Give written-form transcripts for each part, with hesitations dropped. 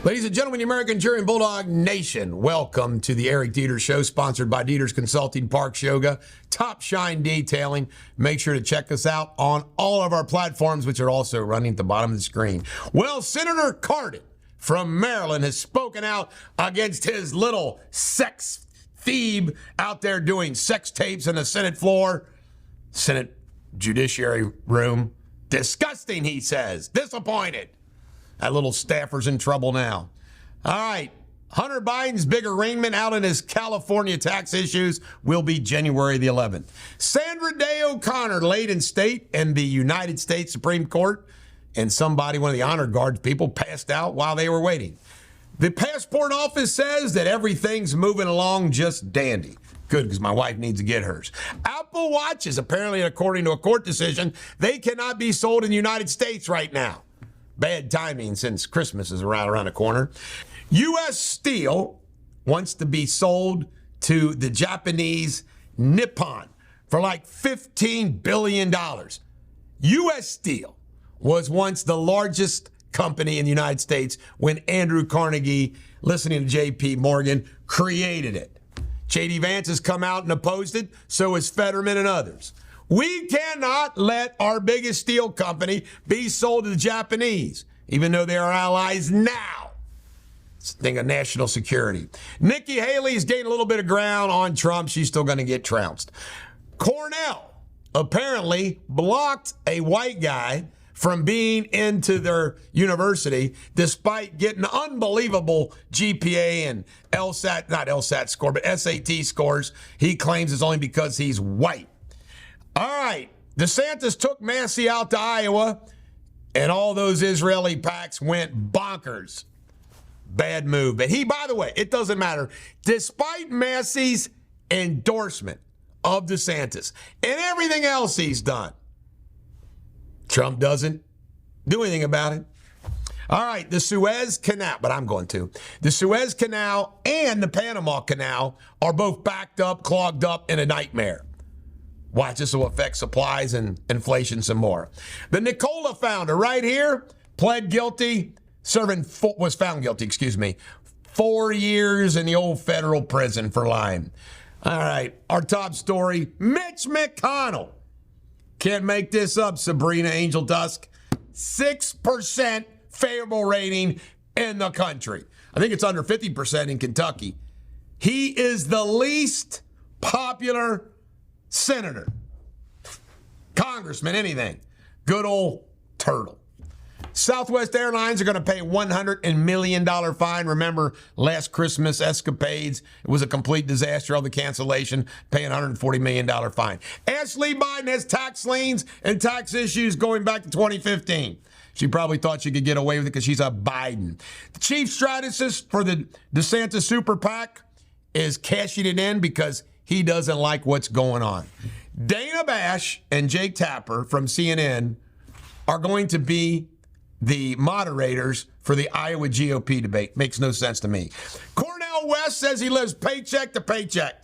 Ladies and gentlemen, the American Jury and Bulldog Nation, welcome to the Eric Deters Show, sponsored by Deters Consulting, Parks Yoga, Top Shine Detailing. Make sure to check us out on all of our platforms, which are also running at the bottom of the screen. Well, Senator Cardin from Maryland has spoken out against his little sex thief out there doing sex tapes on the Senate floor, Senate Judiciary Room. Disgusting, he says. Disappointed. That little staffer's in trouble now. All right. Hunter Biden's big arraignment out in his California tax issues will be January the 11th. Sandra Day O'Connor laid in state in the United States Supreme Court, and somebody, one of the honor guards people, passed out while they were waiting. The passport office says that everything's moving along just dandy. Good, because my wife needs to get hers. Apple Watches, apparently, according to a court decision, they cannot be sold in the United States right now. Bad timing since Christmas is around the corner. U.S. Steel wants to be sold to the Japanese Nippon for like $15 billion. U.S. Steel was once the largest company in the United States when Andrew Carnegie, listening to J.P. Morgan, created it. J.D. Vance has come out and opposed it, so has Fetterman and others. We cannot let our biggest steel company be sold to the Japanese, even though they are allies now. It's a thing of national security. Nikki Haley's gained a little bit of ground on Trump. She's still going to get trounced. Cornell apparently blocked a white guy from being into their university despite getting unbelievable GPA and LSAT, not LSAT score, but SAT scores. He claims it's only because he's white. All right, DeSantis took Massey out to Iowa, and all those Israeli PACs went bonkers. Bad move. But he, by the way, it doesn't matter. Despite Massey's endorsement of DeSantis and everything else he's done, Trump doesn't do anything about it. All right, the Suez Canal, but I'm going to. The Suez Canal and the Panama Canal are both backed up, clogged up, in a nightmare. Watch, this will affect supplies and inflation some more. The Nikola founder right here pled guilty, was found guilty, 4 years in the old federal prison for lying. All right, our top story, Mitch McConnell. Can't make this up, Sabrina Angel Dusk. 6% favorable rating in the country. I think it's under 50% in Kentucky. He is the least popular senator, congressman, anything. Good old turtle. Southwest Airlines are going to pay $100 million fine. Remember last Christmas escapades? It was a complete disaster. All the cancellation, paying $140 million fine. Ashley Biden has tax liens and tax issues going back to 2015. She probably thought she could get away with it because she's a Biden. The chief strategist for the DeSantis Super PAC is cashing it in because he doesn't like what's going on. Dana Bash and Jake Tapper from CNN are going to be the moderators for the Iowa GOP debate. Makes no sense to me. Cornel West says he lives paycheck to paycheck.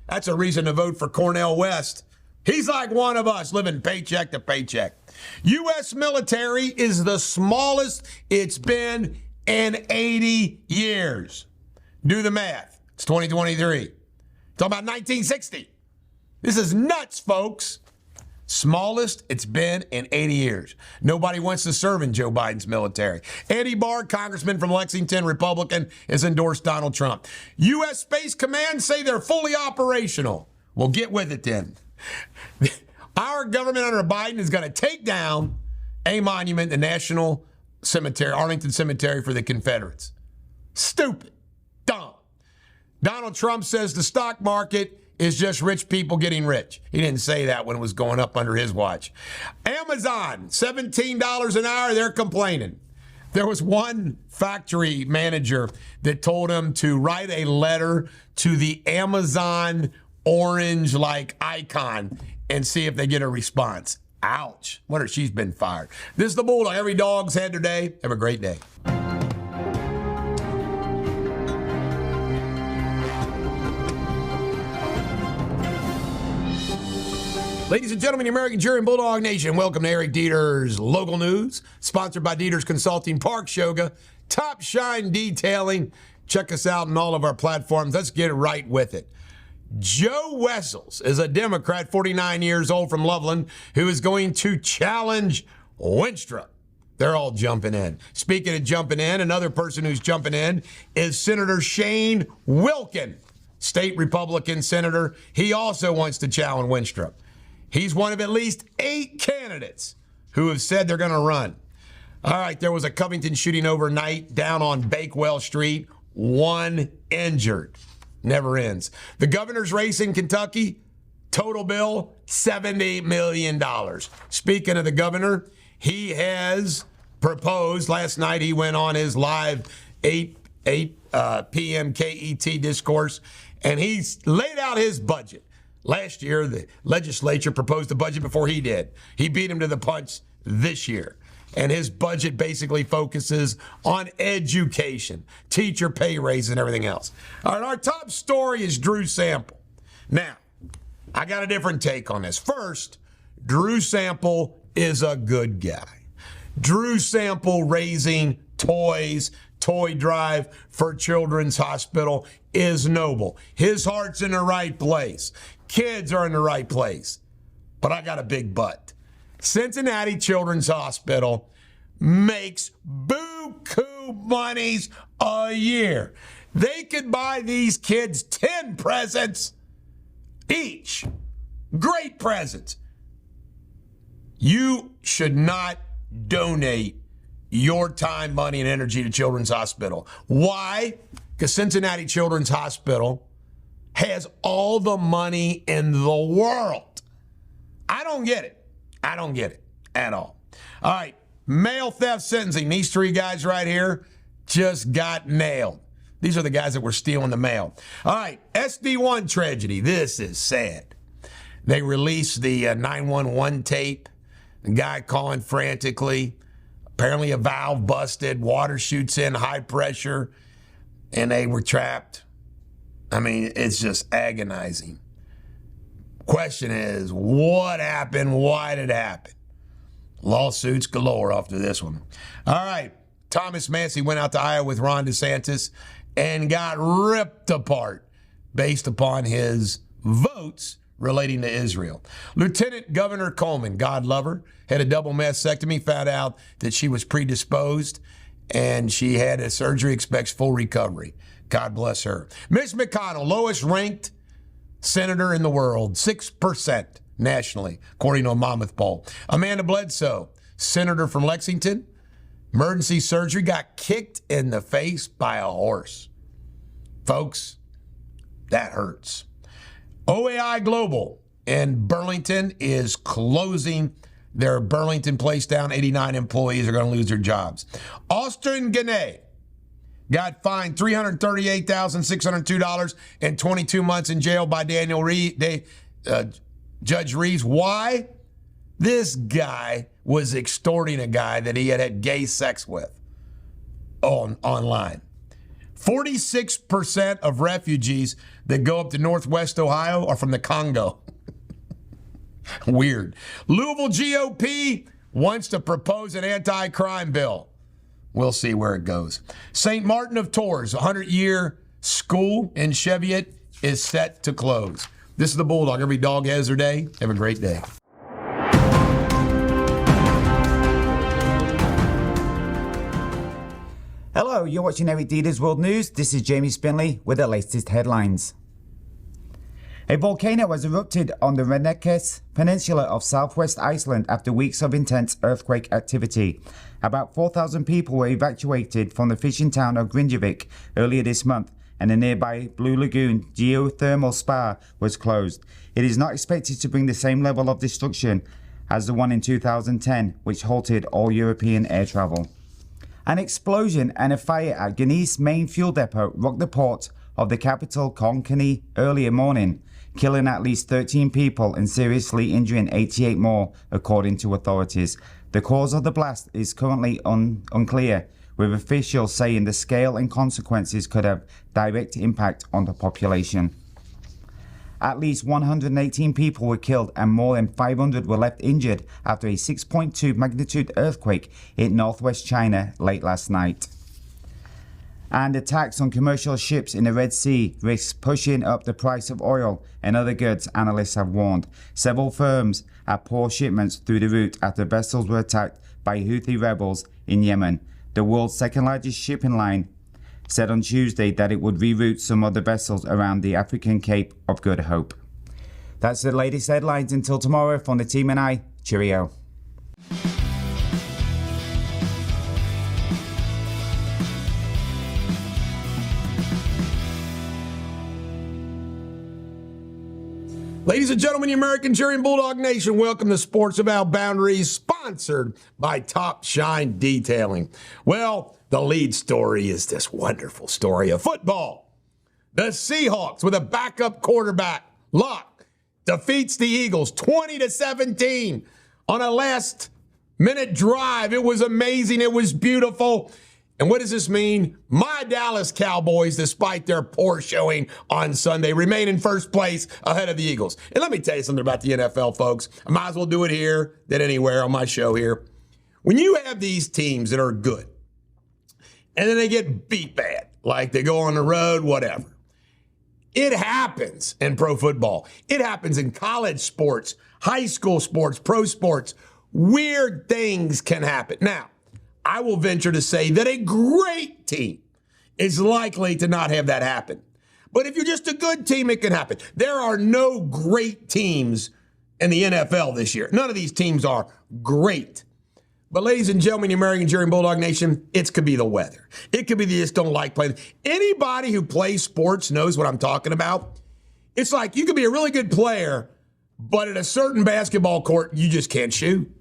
That's a reason to vote for Cornel West. He's like one of us, living paycheck to paycheck. U.S. military is the smallest it's been in 80 years. Do the math. It's 2023. Talking about 1960. This is nuts, folks. Smallest it's been in 80 years. Nobody wants to serve in Joe Biden's military. Eddie Barr, congressman from Lexington, Republican, has endorsed Donald Trump. U.S. Space Command say they're fully operational. Well, get with it then. Our government under Biden is going to take down a monument, the National Cemetery, Arlington Cemetery for the Confederates. Stupid. Dumb. Donald Trump says the stock market is just rich people getting rich. He didn't say that when it was going up under his watch. Amazon, $17 an hour, they're complaining. There was one factory manager that told him to write a letter to the Amazon orange-like icon and see if they get a response. Ouch. Wonder if she's been fired. This is the Bulldog. Every dog's had their day. Have a great day. Ladies and gentlemen, the American Jury and Bulldog Nation, welcome to Eric Deters' Local News, sponsored by Deters Consulting, Parks Yoga, Top Shine Detailing. Check us out on all of our platforms. Let's get right with it. Joe Wessels is a Democrat, 49 years old from Loveland, who is going to challenge Winstrup. They're all jumping in. Speaking of jumping in, another person who's jumping in is Senator Shane Wilkin, state Republican senator. He also wants to challenge Winstrup. He's one of at least 8 candidates who have said they're going to run. All right, there was a Covington shooting overnight down on Bakewell Street. 1 injured. Never ends. The governor's race in Kentucky, total bill, $70 million. Speaking of the governor, he has proposed, last night he went on his live 8 p.m. KET discourse, and he's laid out his budget. Last year, the legislature proposed a budget before he did. He beat him to the punch this year. And his budget basically focuses on education, teacher pay raises, and everything else. All right, our top story is Drew Sample. Now, I got a different take on this. First, Drew Sample is a good guy. Drew Sample raising toys, toy drive for Children's Hospital is noble. His heart's in the right place. Kids are in the right place. But I got a big but. Cincinnati Children's Hospital makes buku monies a year. They could buy these kids 10 presents each. Great presents. You should not donate your time, money, and energy to Children's Hospital. Why? Because Cincinnati Children's Hospital has all the money in the world. I don't get it. I don't get it at all. All right, mail theft sentencing. These 3 guys right here just got nailed. These are the guys that were stealing the mail. All right, SD1 tragedy. This is sad. They released the 911 tape. The guy calling frantically. Apparently a valve busted. Water shoots in, high pressure, and they were trapped. I mean, it's just agonizing. Question is, what happened? Why did it happen? Lawsuits galore after this one. All right, Thomas Massey went out to Iowa with Ron DeSantis and got ripped apart based upon his votes relating to Israel. Lieutenant Governor Coleman, God love her, had a double mastectomy, found out that she was predisposed, and she had a surgery, expects full recovery. God bless her. Mitch McConnell, lowest ranked senator in the world, 6% nationally, according to a Monmouth poll. Amanda Bledsoe, senator from Lexington, emergency surgery, got kicked in the face by a horse. Folks, that hurts. OAI Global in Burlington is closing their Burlington place down. 89 employees are going to lose their jobs. Austin Gannett got fined $338,602 and 22 months in jail by Judge Reeves. Why? This guy was extorting a guy that he had had gay sex with online. 46% of refugees that go up to Northwest Ohio are from the Congo. Weird. Louisville GOP wants to propose an anti-crime bill. We'll see where it goes. St. Martin of Tours, 100-year school in Cheviot, is set to close. This is the Bulldog. Every dog has their day. Have a great day. Hello, you're watching Eric Deters World News. This is Jamie Spinley with the latest headlines. A volcano has erupted on the Renekes Peninsula of southwest Iceland after weeks of intense earthquake activity. About 4,000 people were evacuated from the fishing town of Grindavik earlier this month, and the nearby Blue Lagoon geothermal spa was closed. It is not expected to bring the same level of destruction as the one in 2010, which halted all European air travel. An explosion and a fire at Guinea's main fuel depot rocked the port of the capital Konkani earlier morning, killing at least 13 people and seriously injuring 88 more, according to authorities. The cause of the blast is currently unclear, with officials saying the scale and consequences could have direct impact on the population. At least 118 people were killed and more than 500 were left injured after a 6.2 magnitude earthquake hit northwest China late last night. And attacks on commercial ships in the Red Sea risks pushing up the price of oil and other goods, analysts have warned. Several firms had poor shipments through the route after vessels were attacked by Houthi rebels in Yemen. The world's second largest shipping line said on Tuesday that it would reroute some of the vessels around the African Cape of Good Hope. That's the latest headlines. Until tomorrow, from the team and I, cheerio. Ladies and gentlemen, the American Jury and Bulldog Nation, welcome to Sports Without Boundaries, sponsored by Top Shine Detailing. Well, the lead story is this wonderful story of football. The Seahawks, with a backup quarterback, Luck, defeats the Eagles 20-17 on a last-minute drive. It was amazing. It was beautiful. And what does this mean? My Dallas Cowboys, despite their poor showing on Sunday, remain in first place ahead of the Eagles. And let me tell you something about the NFL, folks. I might as well do it here than anywhere on my show here. When you have these teams that are good, and then they get beat bad, like they go on the road, whatever. It happens in pro football. It happens in college sports, high school sports, pro sports. Weird things can happen. Now, I will venture to say that a great team is likely to not have that happen. But if you're just a good team, it can happen. There are no great teams in the NFL this year. None of these teams are great. But ladies and gentlemen, the American Jury and Bulldog Nation, it could be the weather. It could be they just don't like playing. Anybody who plays sports knows what I'm talking about. It's like you could be a really good player, but at a certain basketball court, you just can't shoot.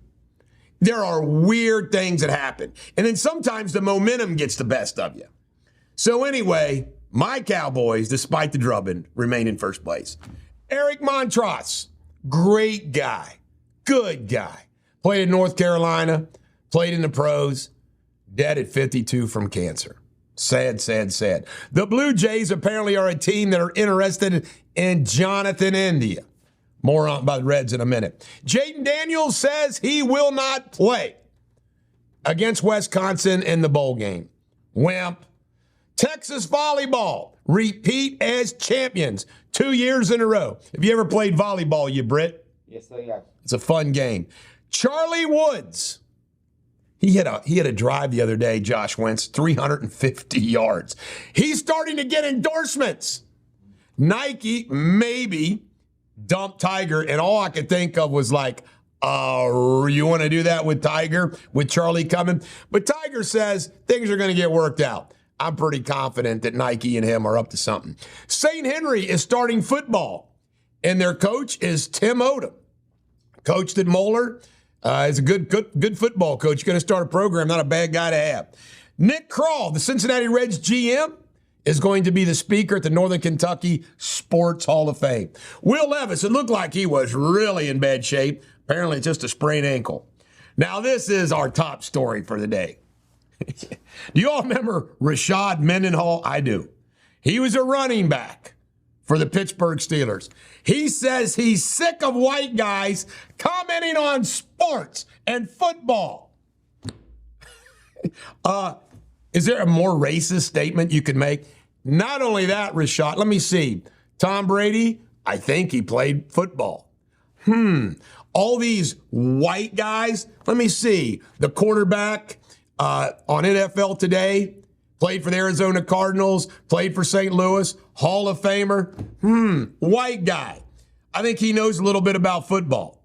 There are weird things that happen. And then sometimes the momentum gets the best of you. So anyway, my Cowboys, despite the drubbing, remain in first place. Eric Montross, great guy, good guy. Played in North Carolina, played in the pros, dead at 52 from cancer. Sad, sad, sad. The Blue Jays apparently are a team that are interested in Jonathan India. More on by the Reds in a minute. Jaden Daniels says he will not play against Wisconsin in the bowl game. Wimp. Texas volleyball repeat as champions 2 years in a row. Have you ever played volleyball, you Brit? Yes, I have. It's a fun game. Charlie Woods. He had a drive the other day, Josh Wentz, 350 yards. He's starting to get endorsements. Nike, maybe, dumped Tiger, and all I could think of was like, you want to do that with Tiger, with Charlie coming? But Tiger says things are going to get worked out. I'm pretty confident that Nike and him are up to something. St. Henry is starting football, and their coach is Tim Odom. Coached at Moeller, is a good football coach. You're going to start a program, not a bad guy to have. Nick Kroll, the Cincinnati Reds GM, is going to be the speaker at the Northern Kentucky Sports Hall of Fame. Will Levis, it looked like he was really in bad shape. Apparently it's just a sprained ankle. Now this is our top story for the day. Do you all remember Rashad Mendenhall? I do. He was a running back for the Pittsburgh Steelers. He says he's sick of white guys commenting on sports and football. Is there a more racist statement you could make? Not only that, Rashad, let me see. Tom Brady, I think he played football. All these white guys, let me see. The quarterback on NFL Today, played for the Arizona Cardinals, played for St. Louis, Hall of Famer. White guy. I think he knows a little bit about football.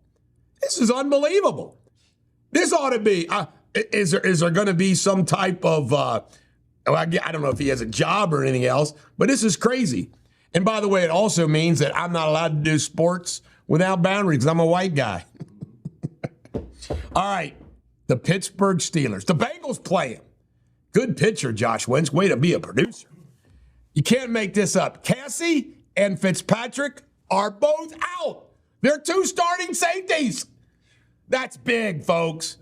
This is unbelievable. This ought to be, is there going to be some type of, I don't know if he has a job or anything else, but this is crazy. And by the way, it also means that I'm not allowed to do sports without boundaries because I'm a white guy. All right, the Pittsburgh Steelers. The Bengals play him. Good pitcher, Josh Wentz. Way to be a producer. You can't make this up. Cassie and Fitzpatrick are both out. They're two starting safeties. That's big, folks.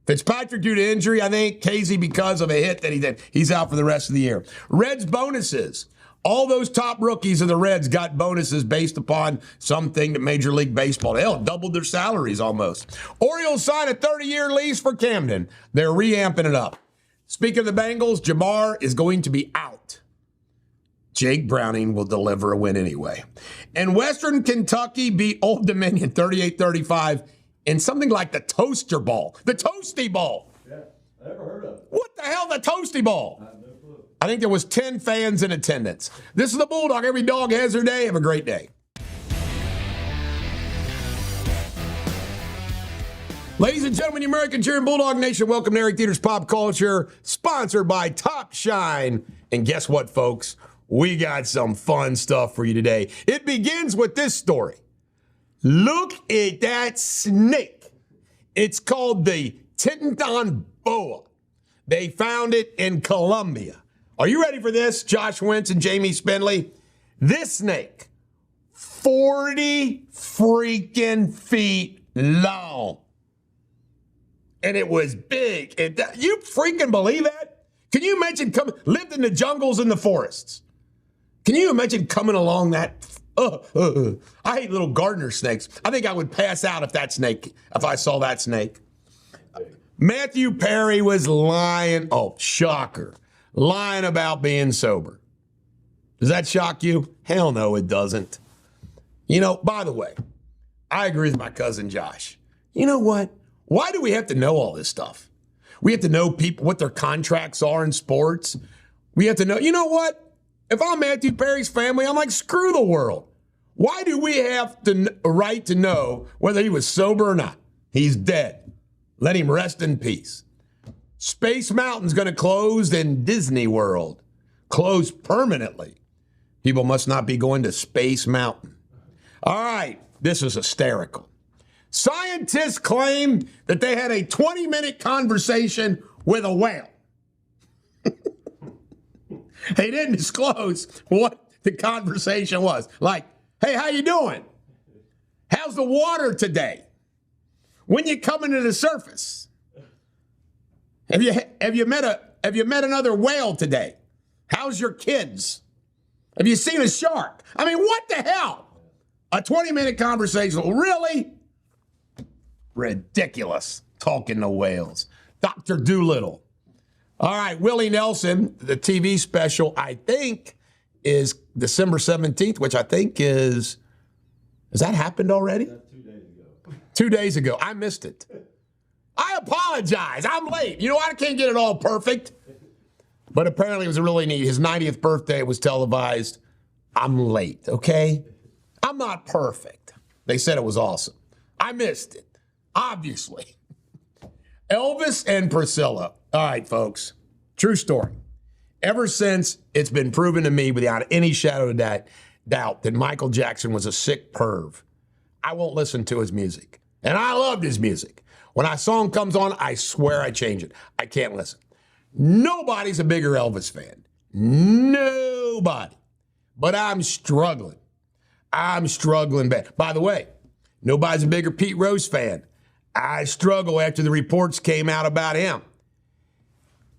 Fitzpatrick due to injury, I think. Casey because of a hit that he did. He's out for the rest of the year. Reds bonuses. All those top rookies of the Reds got bonuses based upon something that Major League Baseball, hell, doubled their salaries almost. Orioles sign a 30-year lease for Camden. They're reamping it up. Speaking of the Bengals, Jamar is going to be out. Jake Browning will deliver a win anyway. And Western Kentucky beat Old Dominion 38-35 in something like the Toaster Bowl. The Toasty Bowl. Yeah, I never heard of it. What the hell, the Toasty Bowl? I have no clue. I think there was 10 fans in attendance. This is the Bulldog. Every dog has their day. Have a great day. Ladies and gentlemen, the American cheering Bulldog Nation, welcome to Eric Deters Pop Culture, sponsored by Top Shine. And guess what, folks? We got some fun stuff for you today. It begins with this story. Look at that snake. It's called the Teton boa. They found it in Colombia. Are you ready for this, Josh Wentz and Jamie Spindley? This snake, 40 freaking feet long. And it was big. You freaking believe that? Can you imagine lived in the jungles and the forests? Can you imagine coming along that? I hate little gardener snakes. I think I would pass out if I saw that snake. Matthew Perry was lying. Oh, shocker. Lying about being sober. Does that shock you? Hell no, it doesn't. You know, by the way, I agree with my cousin Josh. You know what? Why do we have to know all this stuff? We have to know people, what their contracts are in sports. We have to know, you know what? If I'm Matthew Perry's family, I'm like, screw the world. Why do we have a right to know whether he was sober or not? He's dead. Let him rest in peace. Space Mountain's going to close in Disney World. Close permanently. People must not be going to Space Mountain. All right, this is hysterical. Scientists claim that they had a 20-minute conversation with a whale. They didn't disclose what the conversation was. Like, hey, how you doing? How's the water today? When you coming to the surface? Have you met another whale today? How's your kids? Have you seen a shark? I mean, what the hell? A 20-minute conversation. Really? Ridiculous. Talking to whales. Dr. Doolittle. All right, Willie Nelson, the TV special, I think, is December 17th, which I think has that happened already? That's 2 days ago. 2 days ago. I missed it. I apologize. I'm late. You know, I can't get it all perfect. But apparently it was really neat. His 90th birthday was televised. I'm late, okay? I'm not perfect. They said it was awesome. I missed it, obviously. Elvis and Priscilla. All right, folks. True story. Ever since it's been proven to me without any shadow of doubt that Michael Jackson was a sick perv, I won't listen to his music. And I loved his music. When a song comes on, I swear I change it. I can't listen. Nobody's a bigger Elvis fan. Nobody. But I'm struggling. I'm struggling bad. By the way, nobody's a bigger Pete Rose fan. I struggle after the reports came out about him.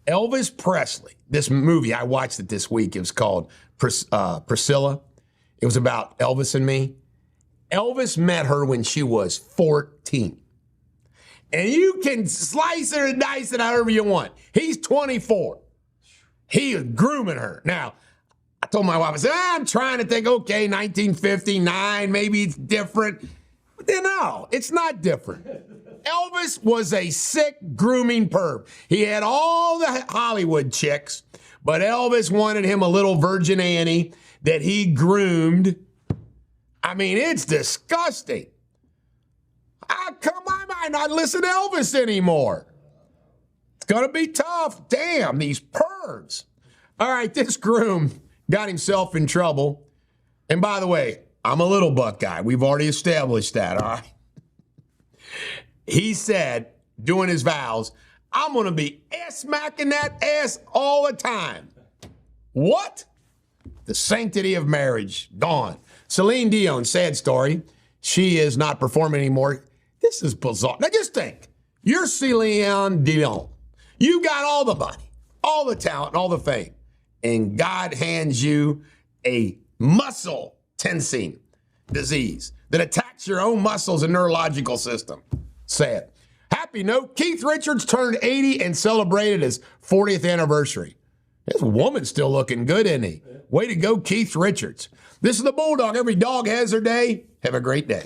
Elvis Presley, this movie, I watched it this week. It was called Priscilla. It was about Elvis and me. Elvis met her when she was 14. And you can slice her and dice it however you want. He's 24. He is grooming her. Now, I told my wife, I said, I'm trying to think, okay, 1959, maybe it's different. But then, no, it's not different. Elvis was a sick grooming perv. He had all the Hollywood chicks, but Elvis wanted him a little Virgin Annie that he groomed. I mean, it's disgusting. How come I might not listen to Elvis anymore? It's going to be tough. Damn, these pervs. All right, this groom got himself in trouble. And by the way, I'm a little buck guy. We've already established that, all right? He said, doing his vows, I'm going to be ass-smacking that ass all the time. What? The sanctity of marriage, gone. Celine Dion, sad story. She is not performing anymore. This is bizarre. Now just think, you're Celine Dion. You got all the money, all the talent, all the fame, and God hands you a muscle tensing disease that attacks your own muscles and neurological system. Sad. Happy note, Keith Richards turned 80 and celebrated his 40th anniversary. This woman's still looking good, isn't he? Way to go, Keith Richards. This is the Bulldog. Every dog has their day. Have a great day.